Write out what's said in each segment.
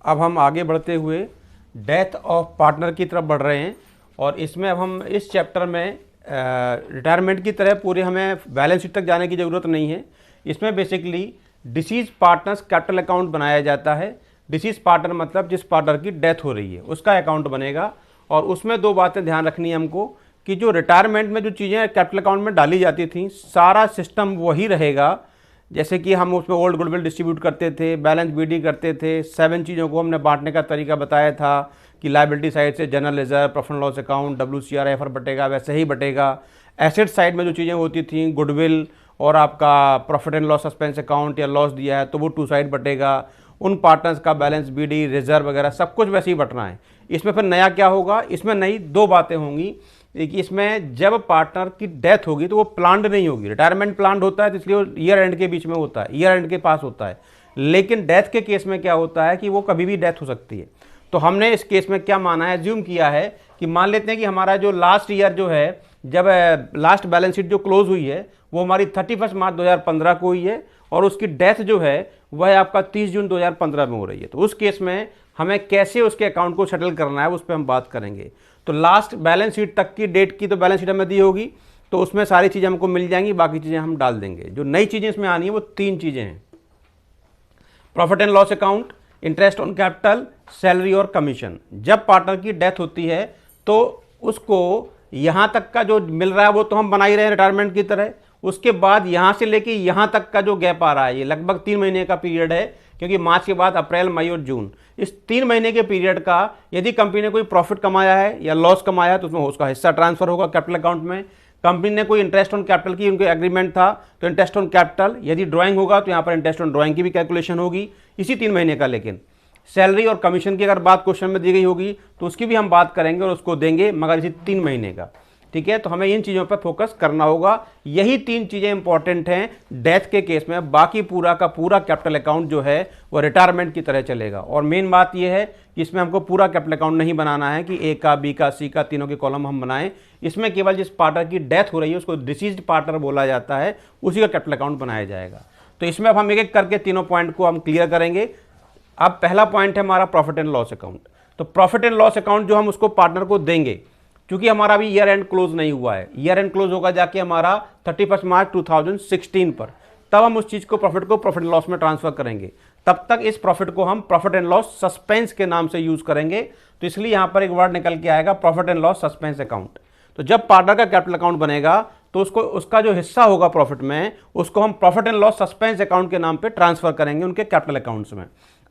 अब हम आगे बढ़ते हुए डेथ ऑफ पार्टनर की तरफ बढ़ रहे हैं और इसमें अब हम इस चैप्टर में रिटायरमेंट की तरह पूरे हमें बैलेंस शीट तक जाने की ज़रूरत नहीं है। इसमें basically disease partners capital account बनाया जाता है। डिसीज पार्टनर मतलब जिस पार्टनर की डेथ हो रही है उसका अकाउंट बनेगा और उसमें दो बातें ध्यान रखनी है हमको कि जो रिटायरमेंट में जो चीज़ें कैपिटल अकाउंट में डाली जाती थी सारा सिस्टम वही रहेगा। जैसे कि हम उसमें ओल्ड गुडविल डिस्ट्रीब्यूट करते थे, बैलेंस बीडी करते थे, 7 चीज़ों को हमने बांटने का तरीका बताया था कि लायबिलिटी साइड से general reserve, profit and loss account, WCR बटेगा, वैसे ही बटेगा। एसेट साइड में जो चीज़ें होती थी गुडविल और आपका profit and loss suspense account या लॉस दिया है तो वो 2 साइड बटेगा। उन पार्टनर्स का बैलेंस बीडी, रिजर्व वगैरह सब कुछ वैसे ही बटना है। इसमें फिर नया क्या होगा, इसमें नई 2 बातें होंगी कि इसमें जब पार्टनर की डेथ होगी तो वो प्लान्ड नहीं होगी। रिटायरमेंट प्लान्ड होता है तो इसलिए वो ईयर एंड के बीच में होता है, ईयर एंड के पास होता है। लेकिन डेथ के केस में क्या होता है कि वो कभी भी डेथ हो सकती है। तो हमने इस केस में क्या माना है, एज्यूम किया है कि मान लेते हैं कि हमारा जो लास्ट ईयर जो है, जब लास्ट बैलेंस शीट जो क्लोज हुई है वो हमारी 31 मार्च 2015 को हुई है और उसकी डेथ जो है वह आपका 30 जून 2015 में हो रही है। तो उस केस में हमें कैसे उसके अकाउंट को सेटल करना है उस पर हम बात करेंगे। तो लास्ट बैलेंस शीट तक की डेट की तो बैलेंस शीट हमें दी होगी तो उसमें सारी चीज़ें हमको मिल जाएंगी, बाकी चीज़ें हम डाल देंगे। जो नई चीज़ें इसमें आनी है वो 3 चीज़ें हैं, profit and loss account, interest on capital, salary और कमीशन। जब पार्टनर की डेथ होती है तो उसको यहाँ तक का जो मिल रहा है वो तो हम बना ही रहे हैं रिटायरमेंट की तरह। उसके बाद यहाँ से लेके यहाँ तक का जो गैप आ रहा है ये लगभग 3 महीने का पीरियड है, क्योंकि मार्च के बाद अप्रैल, मई और जून, इस 3 महीने के पीरियड का यदि कंपनी ने कोई प्रॉफिट कमाया है या लॉस कमाया है तो उसमें उसका हिस्सा ट्रांसफर होगा कैपिटल अकाउंट में। कंपनी ने कोई इंटरेस्ट ऑन कैपिटल की, उनके एग्रीमेंट था तो इंटरेस्ट ऑन कैपिटल, यदि ड्राइंग होगा तो यहाँ पर इंटरेस्ट ऑन ड्राइंग की भी कैलकुलेशन होगी इसी 3 महीने का। लेकिन सैलरी और कमीशन की अगर बात क्वेश्चन में दी गई होगी तो उसकी भी हम बात करेंगे और उसको देंगे, मगर इसी 3 महीने का। ठीक है, तो हमें इन चीज़ों पर फोकस करना होगा। यही 3 चीज़ें इंपॉर्टेंट हैं डेथ के केस में। बाकी पूरा का पूरा कैपिटल अकाउंट जो है वो रिटायरमेंट की तरह चलेगा। और मेन बात यह है कि इसमें हमको पूरा कैपिटल अकाउंट नहीं बनाना है कि ए का, बी का, सी का, तीनों के कॉलम हम बनाएं। इसमें केवल जिस पार्टनर की डेथ हो रही है उसको डिसीज्ड पार्टनर बोला जाता है, उसी का कैपिटल अकाउंट बनाया जाएगा। तो इसमें अब हम एक एक करके तीनों पॉइंट को हम क्लियर करेंगे। अब पहला पॉइंट है हमारा प्रॉफिट एंड लॉस अकाउंट। तो प्रॉफिट एंड लॉस अकाउंट जो हम उसको पार्टनर को देंगे, क्योंकि हमारा अभी ईयर एंड क्लोज नहीं हुआ है, ईयर एंड क्लोज होगा जाके हमारा 31 मार्च 2016 पर, तब हम उस चीज़ को प्रॉफिट एंड लॉस में ट्रांसफर करेंगे। तब तक इस प्रॉफिट को हम प्रॉफिट एंड लॉस सस्पेंस के नाम से यूज करेंगे। तो इसलिए यहां पर एक वर्ड निकल के आएगा profit and loss suspense account. तो जब पार्टनर का कैपिटल अकाउंट बनेगा तो उसको उसका जो हिस्सा होगा प्रॉफिट में उसको हम profit and loss suspense account के नाम पे ट्रांसफर करेंगे उनके कैपिटल अकाउंट्स में।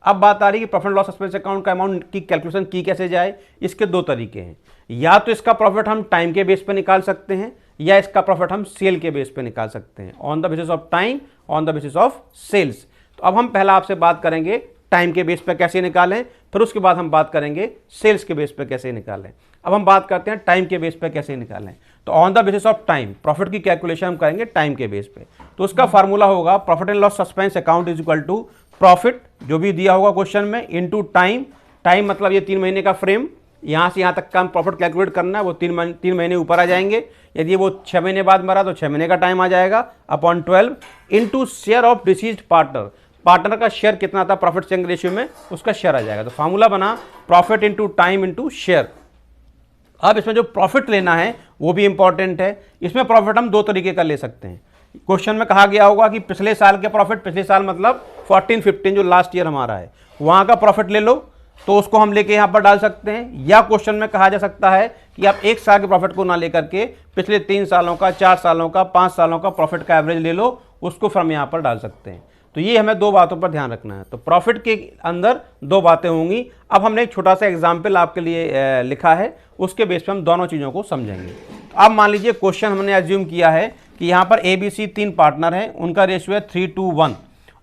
अब बात आ रही है कि profit and loss suspense account का अमाउंट की कैलकुलेशन की कैसे जाए। इसके 2 तरीके हैं, या तो इसका प्रॉफिट हम टाइम के बेस पे निकाल सकते हैं या इसका प्रॉफिट हम सेल के बेस पे निकाल सकते हैं, on the basis of time, on the basis of sales. तो अब हम पहला आपसे बात करेंगे टाइम के बेस पे कैसे निकालें, फिर उसके बाद हम बात करेंगे सेल्स के बेस पे कैसे निकालें। अब हम बात करते हैं टाइम के बेस पे कैसे निकालें। तो on the basis of time profit की कैलकुलेशन हम करेंगे टाइम के बेस पे। तो उसका फार्मूला होगा profit and loss suspense account is equal to profit जो भी दिया होगा क्वेश्चन में इनटू टाइम। टाइम मतलब ये 3 महीने का फ्रेम, यहाँ से यहाँ तक का हम प्रॉफिट कैलकुलेट करना है, वो 3 महीने ऊपर आ जाएंगे। यदि वो 6 महीने बाद मरा तो 6 महीने का टाइम आ जाएगा upon 12 into share of deceased partner. Partner का शेयर कितना था प्रॉफिट शेयरिंग रेशियो में, उसका शेयर आ जाएगा। तो फार्मूला बना profit into time into share. अब इसमें जो प्रॉफिट लेना है वो भी इंपॉर्टेंट है। इसमें प्रॉफिट हम 2 तरीके का ले सकते हैं। क्वेश्चन में कहा गया होगा कि पिछले साल के प्रॉफिट, पिछले साल मतलब 14-15 जो लास्ट ईयर हमारा है वहां का प्रॉफिट ले लो, तो उसको हम लेके यहां पर डाल सकते हैं। या क्वेश्चन में कहा जा सकता है कि आप 1 साल के प्रॉफिट को ना लेकर के पिछले 3 सालों का, 4 सालों का, 5 सालों का प्रॉफिट का एवरेज ले लो, उसको फिर हम यहां पर डाल सकते हैं। तो ये हमें 2 बातों पर ध्यान रखना है। तो प्रॉफिट के अंदर 2 बातें होंगी। अब हमने एक छोटा सा एग्जाम्पल आपके लिए लिखा है, उसके बेस पे हम दोनों चीज़ों को समझेंगे। अब मान लीजिए क्वेश्चन हमने एज्यूम किया है कि यहाँ पर ABC 3 पार्टनर हैं, उनका रेशियो है 3:1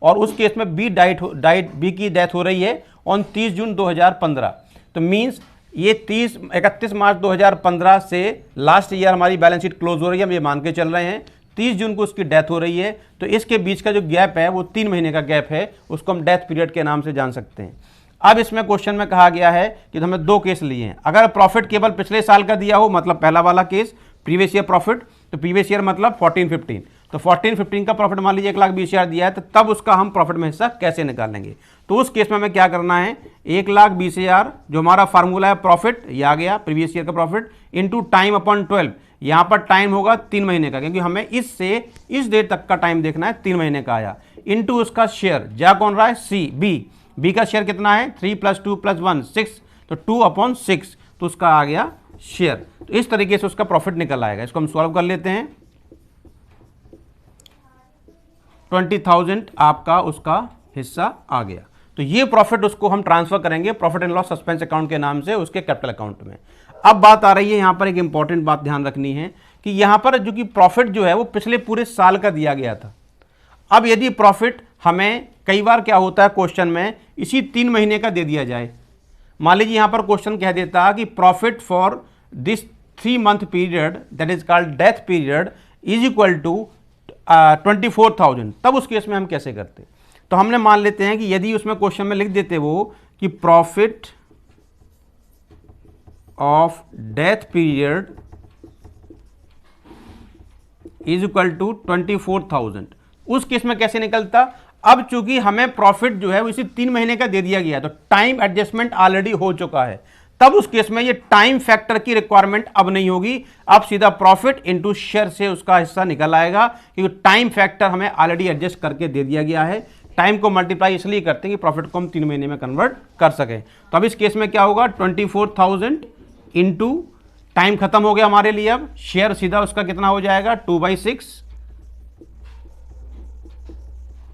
और उस केस में बी की डेथ हो रही है ऑन 30 जून 2015। तो मीन्स ये 31 मार्च 2015 से लास्ट ईयर हमारी बैलेंस शीट क्लोज हो रही है, हम ये मान के चल रहे हैं। 30 जून को उसकी डेथ हो रही है, तो इसके बीच का जो गैप है वो 3 महीने का गैप है, उसको हम डेथ पीरियड के नाम से जान सकते हैं। अब इसमें क्वेश्चन में कहा गया है कि हमें 2 केस लिए हैं। अगर प्रॉफिट केवल पिछले साल का दिया हो, मतलब पहला वाला केस प्रीवियस ईयर प्रॉफिट, तो प्रीवियस ईयर मतलब 14-15, तो 14-15 का प्रॉफिट मान लीजिए 1,20,000 दिया है, तो तब उसका हम प्रॉफिट में हिस्सा कैसे निकालेंगे। तो उस केस में हमें क्या करना है, 1,20,000 जो हमारा फार्मूला है प्रॉफिट, ये आ गया प्रीवियस ईयर का प्रॉफिट, इंटू टाइम अपॉन 12। यहाँ पर टाइम होगा 3 महीने का, क्योंकि हमें इससे इस डेट तक का टाइम देखना है, 3 महीने का आया, इंटू उसका शेयर, जा कौन रहा है, सी, बी का शेयर कितना है, 3 + 2 + 1 6, तो 2/6, तो उसका आ गया शेयर। तो इस तरीके से उसका प्रॉफिट निकल आएगा। इसको हम सॉल्व कर लेते हैं। 20,000 आपका उसका हिस्सा आ गया। तो ये प्रॉफिट उसको हम ट्रांसफर करेंगे profit and loss suspense account के नाम से उसके कैपिटल अकाउंट में। अब बात आ रही है, यहां पर एक इंपॉर्टेंट बात ध्यान रखनी है कि यहां पर जो कि प्रॉफिट जो है वो पिछले पूरे साल का दिया गया था। अब यदि प्रॉफिट हमें कई बार क्या होता है क्वेश्चन में इसी 3 महीने का दे दिया जाए, मान लीजिए यहां पर क्वेश्चन कह देता कि profit for this 3 month period that is called death period is equal to 24,000, तब उस केस में हम कैसे करते। तो हमने मान लेते हैं कि यदि उसमें क्वेश्चन में लिख देते वो कि profit of death period is equal to 24,000, उस केस में कैसे निकलता। अब चूंकि हमें प्रॉफिट जो है वो इसी 3 महीने का दे दिया गया है, तो टाइम एडजस्टमेंट ऑलरेडी हो चुका है, तब उस केस में ये टाइम फैक्टर की रिक्वायरमेंट अब नहीं होगी। अब सीधा प्रॉफिट इनटू शेयर से उसका हिस्सा निकल आएगा, क्योंकि टाइम फैक्टर हमें ऑलरेडी एडजस्ट करके दे दिया गया है। टाइम को मल्टीप्लाई इसलिए करते हैं कि प्रॉफिट को हम 3 महीने में कन्वर्ट कर सकें। तो अब इस केस में क्या होगा, 24,000 इंटू टाइम खत्म हो गया हमारे लिए, अब शेयर सीधा उसका कितना हो जाएगा 2/6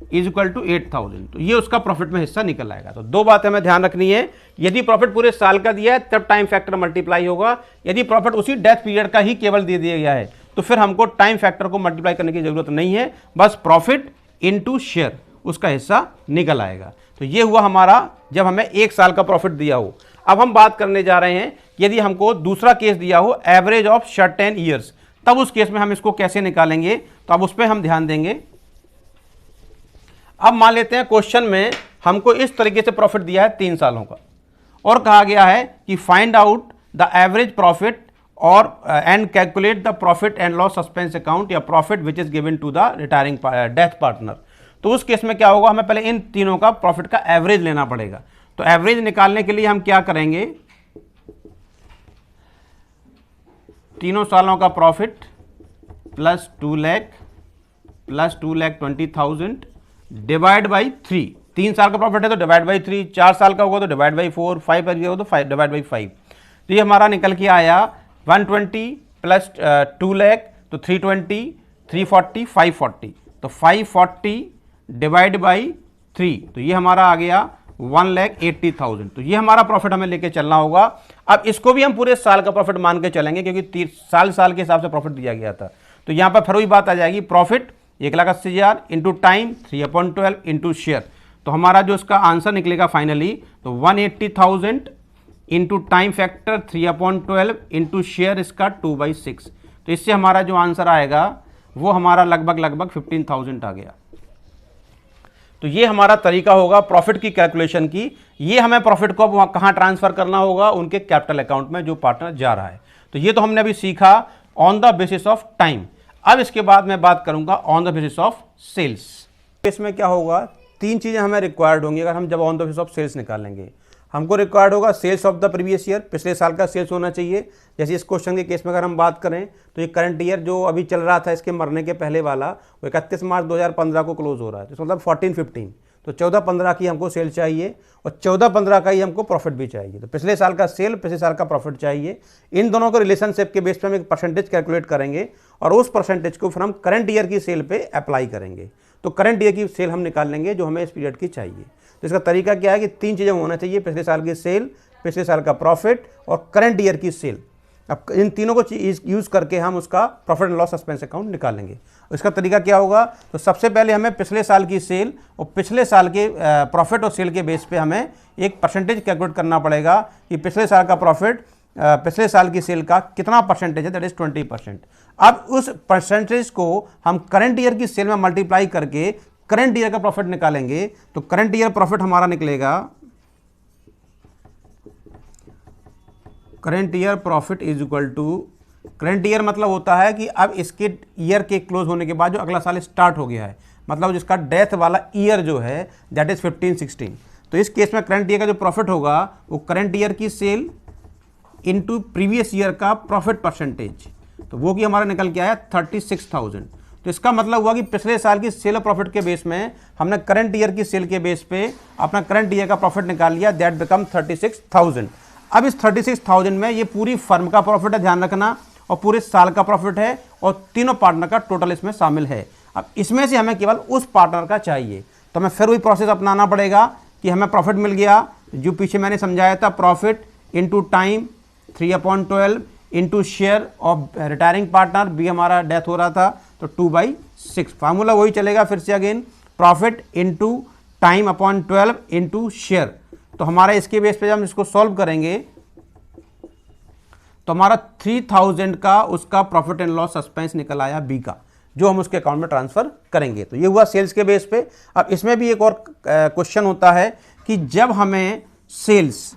इज इक्वल टू 8,000। तो ये उसका प्रॉफिट में हिस्सा निकल आएगा। तो 2 बातें हमें ध्यान रखनी है, यदि प्रॉफिट पूरे साल का दिया है तब टाइम फैक्टर मल्टीप्लाई होगा, यदि प्रॉफिट उसी डेथ पीरियड का ही केवल दे दिया गया है तो फिर हमको टाइम फैक्टर को मल्टीप्लाई करने की जरूरत नहीं है, बस प्रॉफिट इनटू शेयर उसका हिस्सा निकल आएगा। तो ये हुआ हमारा जब हमें 1 साल का प्रॉफिट दिया हो। अब हम बात करने जा रहे हैं यदि हमको दूसरा केस दिया हो एवरेज ऑफ सर्टेन ईयर्स, तब उस केस में हम इसको कैसे निकालेंगे, तो अब उस पर हम ध्यान देंगे। अब मान लेते हैं क्वेश्चन में हमको इस तरीके से प्रॉफिट दिया है 3 सालों का, और कहा गया है कि find out the average profit और and calculate the profit and loss suspense account या profit which is given to the retiring death partner. तो उस केस में क्या होगा, हमें पहले इन तीनों का प्रॉफिट का एवरेज लेना पड़ेगा। तो एवरेज निकालने के लिए हम क्या करेंगे, तीनों सालों का profit plus 2 lakh plus 2,20,000 divide by 3। 3 साल का प्रॉफिट है तो डिवाइड बाई 3, 4 साल का होगा तो डिवाइड बाई 4, 5 का होगा तो डिवाइड बाई 5। तो ये हमारा निकल के आया 120 प्लस 2 लाख तो 320, 340, 540, तो 540 डिवाइड बाई 3, तो ये हमारा आ गया 1,80,000। तो ये हमारा प्रॉफिट हमें लेके चलना होगा। अब इसको भी हम पूरे साल का प्रॉफिट मान के चलेंगे, क्योंकि साल के हिसाब से प्रॉफिट दिया गया था। तो यहाँ पर फिर वही बात आ जाएगी, profit 1,80,000 into time 3/12 into share. तो हमारा जो इसका आंसर निकलेगा फाइनली, तो 180,000 into time factor 3/12 into share इसका 2/6। तो इससे हमारा जो आंसर आएगा वो हमारा लगभग 15,000 आ गया। तो ये हमारा तरीका होगा प्रॉफिट की कैलकुलेशन की। ये हमें प्रॉफिट को अब कहाँ ट्रांसफर करना होगा, उनके कैपिटल अकाउंट में जो पार्टनर जा रहा है। तो ये तो हमने अभी सीखा on the basis of time. अब इसके बाद मैं बात करूंगा on the basis of sales. इसमें क्या होगा, 3 चीज़ें हमें रिक्वायर्ड होंगी अगर हम जब on the basis of sales निकालेंगे। हमको रिक्वायर्ड होगा sales of the previous year, पिछले साल का सेल्स होना चाहिए। जैसे इस क्वेश्चन के केस में अगर हम बात करें तो ये करंट ईयर जो अभी चल रहा था इसके मरने के पहले वाला, वो 31 मार्च 2015 को क्लोज हो रहा है, तो मतलब 14-15, तो 14-15 की हमको सेल चाहिए और 14-15 का ही हमको प्रॉफिट भी चाहिए। तो पिछले साल का सेल, पिछले साल का प्रॉफिट चाहिए। इन दोनों को रिलेशनशिप के बेस पे हम एक परसेंटेज कैलकुलेट करेंगे और उस परसेंटेज को फिर हम करंट ईयर की सेल पे अप्लाई करेंगे। तो करंट ईयर की सेल हम निकाल लेंगे जो हमें इस पीरियड की चाहिए। तो इसका तरीका क्या है कि 3 चीज़ें होना चाहिए, पिछले साल की सेल, पिछले साल का प्रॉफिट और करंट ईयर की सेल। अब इन तीनों को यूज़ करके हम उसका profit and loss suspense account निकालेंगे। इसका तरीका क्या होगा, तो सबसे पहले हमें पिछले साल की सेल और पिछले साल के प्रॉफिट और सेल के बेस पे हमें एक परसेंटेज कैलकुलेट करना पड़ेगा कि पिछले साल का प्रॉफिट पिछले साल की सेल का कितना परसेंटेज है, दैट इज 20%। अब उस परसेंटेज को हम करंट ईयर की सेल में मल्टीप्लाई करके करंट ईयर का प्रॉफिट निकालेंगे। तो करंट ईयर प्रॉफिट हमारा निकलेगा, current year profit is equal to current year मतलब होता है कि अब इसके ईयर के क्लोज होने के बाद जो अगला साल स्टार्ट हो गया है, मतलब जिसका डेथ वाला ईयर जो है दैट इज 15-16। तो इस केस में करंट ईयर का जो प्रॉफिट होगा वो करंट ईयर की सेल इनटू प्रीवियस ईयर का प्रॉफिट परसेंटेज, तो वो कि हमारा निकल के आया 36,000। तो इसका मतलब हुआ कि पिछले साल की सेल और प्रॉफिट के बेस में हमने करंट ईयर की सेल के बेस पे अपना करंट ईयर का प्रॉफिट निकाल लिया, दैट बिकम 36,000। अब इस 36,000 में ये पूरी फर्म का प्रॉफिट है, ध्यान रखना, और पूरे साल का प्रॉफिट है, और तीनों पार्टनर का टोटल इसमें शामिल है। अब इसमें से हमें केवल उस पार्टनर का चाहिए, तो हमें फिर वही प्रोसेस अपनाना पड़ेगा कि हमें प्रॉफिट मिल गया, जो पीछे मैंने समझाया था, profit into time 3/12 into share of retiring partner, B हमारा डेथ हो रहा था तो 2/6। फार्मूला वही चलेगा फिर से again, profit into time upon 12 into share. तो हमारा इसके बेस पे जब हम इसको सॉल्व करेंगे तो हमारा 3000 का उसका प्रॉफिट एंड लॉस सस्पेंस निकल आया बी का, जो हम उसके अकाउंट में ट्रांसफर करेंगे। तो ये हुआ सेल्स के बेस पे। अब इसमें भी एक और क्वेश्चन होता है कि जब हमें सेल्स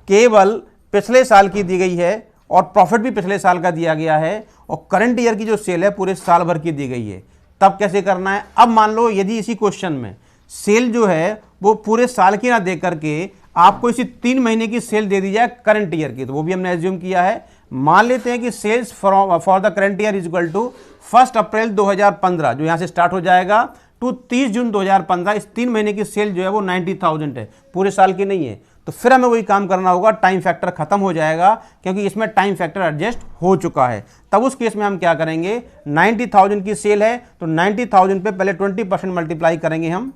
केवल पिछले साल की दी गई है और प्रॉफिट भी पिछले साल का दिया गया है और करंट ईयर की जो सेल है पूरे साल भर की दी गई है, तब कैसे करना है। अब मान लो यदि इसी क्वेश्चन में सेल जो है वो पूरे साल की ना दे करके आपको इसी 3 महीने की सेल दे दी जाए करंट ईयर की, तो वो भी हमने एज्यूम किया है। मान लेते हैं कि sales for the current year is equal to 1 April 2015, जो यहां से स्टार्ट हो जाएगा, टू 30 जून 2015। इस 3 महीने की सेल जो है वो 90,000 है, पूरे साल की नहीं है। तो फिर हमें वही काम करना होगा, टाइम फैक्टर खत्म हो जाएगा क्योंकि इसमें टाइम फैक्टर एडजस्ट हो चुका है। तब उस केस में हम क्या करेंगे, 90,000 की सेल है तो 90,000 पे पहले 20% मल्टीप्लाई करेंगे हम।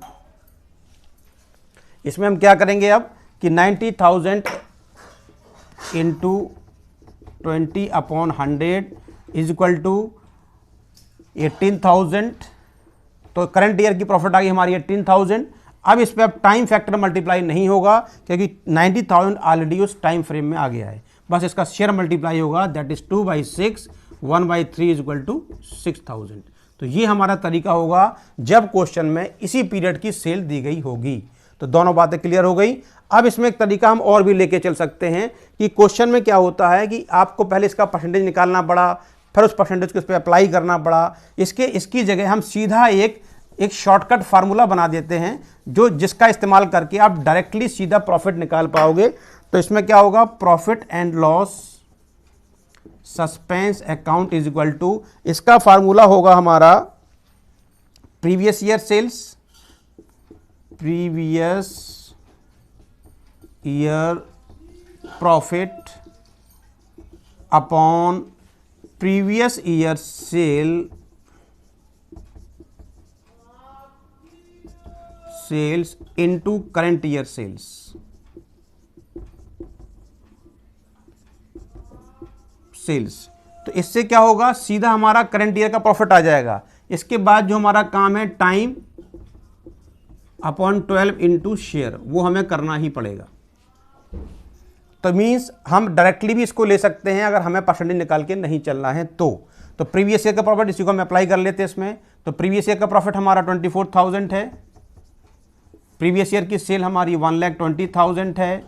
इसमें हम क्या करेंगे अब कि 90,000 इंटू 20/100 इज इक्वल टू 18,000। तो करंट ईयर की प्रॉफिट आ गई हमारी 18,000। अब इस पर अब टाइम फैक्टर मल्टीप्लाई नहीं होगा क्योंकि 90,000 ऑलरेडी उस टाइम फ्रेम में आ गया है, बस इसका शेयर मल्टीप्लाई होगा, that is 2/6, 1/3 is equal to 6,000। तो ये हमारा तरीका होगा जब क्वेश्चन में इसी पीरियड की सेल दी गई होगी। तो दोनों बातें क्लियर हो गई। अब इसमें एक तरीका हम और भी लेके चल सकते हैं कि क्वेश्चन में क्या होता है कि आपको पहले इसका परसेंटेज निकालना पड़ा, फिर उस परसेंटेज को इस पर अप्लाई करना पड़ा। इसकी जगह हम सीधा एक शॉर्टकट फार्मूला बना देते हैं जिसका इस्तेमाल करके आप डायरेक्टली सीधा प्रॉफिट निकाल पाओगे। तो इसमें क्या होगा, profit and loss suspense account is equal to, इसका फार्मूला होगा हमारा previous year sales, previous year profit upon previous year sales into current year sales. तो इससे क्या होगा, सीधा हमारा करंट ईयर का प्रॉफिट आ जाएगा। इसके बाद जो हमारा काम है टाइम अपॉन 12 इंटू शेयर, वो हमें करना ही पड़ेगा। तो मीन्स हम डायरेक्टली भी इसको ले सकते हैं अगर हमें परसेंटेज निकाल के नहीं चलना है तो प्रीवियस ईयर का प्रॉफिट इसी को हम अप्लाई कर लेते हैं इसमें। तो प्रीवियस ईयर का प्रॉफिट हमारा 24,000 है, प्रीवियस ईयर की सेल हमारी 1,20,000 है,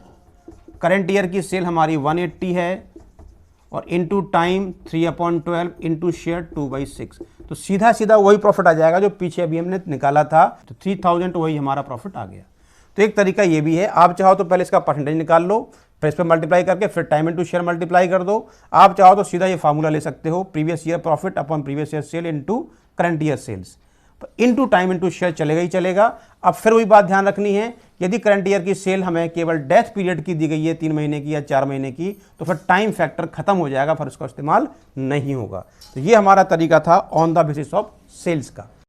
करंट ईयर की सेल हमारी 180 है, और इनटू टाइम 3/12 इनटू शेयर 2/6। तो सीधा सीधा वही प्रॉफिट आ जाएगा जो पीछे अभी हमने निकाला था। तो 3,000 वही हमारा प्रॉफिट आ गया। तो एक तरीका ये भी है, आप चाहो तो पहले इसका परसेंटेज निकाल लो, फिर इस पर मल्टीप्लाई करके फिर टाइम इनटू शेयर मल्टीप्लाई कर दो। आप चाहो तो सीधा ये फार्मूला ले सकते हो, previous year profit upon previous year sale into current year sales. तो इनटू टाइम इनटू शेयर चलेगा ही चलेगा। अब फिर वही बात ध्यान रखनी है, यदि करंट ईयर की सेल हमें केवल डेथ पीरियड की दी गई है 3 महीने की या 4 महीने की, तो फिर टाइम फैक्टर खत्म हो जाएगा, फिर उसका इस्तेमाल नहीं होगा। तो ये हमारा तरीका था on the basis of sales का।